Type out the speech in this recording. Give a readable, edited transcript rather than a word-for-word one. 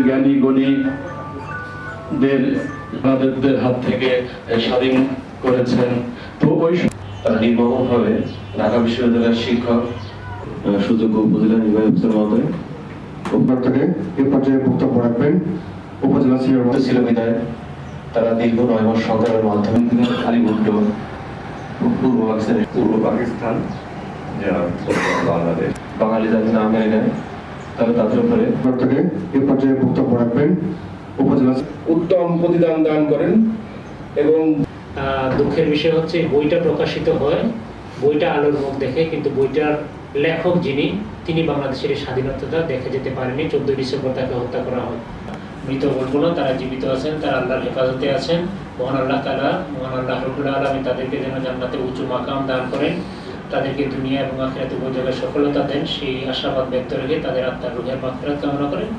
জ্ঞানী গণীদের তাদের হাত থেকে স্বাধীন করেছেন। তো ওই তারা নির্মমভাবে ঢাকা বিশ্ববিদ্যালয়ের শিক্ষক সুযোগ্য উপজেলা নির্বাহী অফিসার মহোদয় থেকে এ পর্যায়ে বক্তব্য রাখবেন উপজেলা সিনিয়র ছিল বিদায় তারা দীর্ঘ 9 মাস সংগ্রামের মাধ্যমে আলিভুট্টো পূর্ব পাকিস্তান বাংলাদেশ বাঙালি জাতি না মেনে নেয় তারা তাদের উপরে থেকে এ পর্যায়ে বক্তব্য রাখবেন উপজেলা উত্তম প্রতিদান দান করেন। এবং দুঃখের বিষয় হচ্ছে বইটা প্রকাশিত হয়, বইটা আলোর মুখ দেখে, কিন্তু বইটার লেখক যিনি তিনি বাংলাদেশের স্বাধীনতা দেখে যেতে পারেনি। 14 ডিসেম্বর তাকে হত্যা করা হয়। মৃত বলবো না, তারা জীবিত আছেন, তারা আল্লাহর হেফাজতে আছেন। মহান আল্লাহ তাআলা, মহান আল্লাহ রব্বুল আলামিন তাদেরকে যেন জান্নাতে উঁচু মাকাম দান করেন, তাদেরকে দুনিয়া এবং আখিরাতে উভয় জায়গায় সফলতা দেন, সেই আশাবাদ ব্যক্ত রেখে তাদের আত্মার রুহের মাগফিরাত কামনা করেন।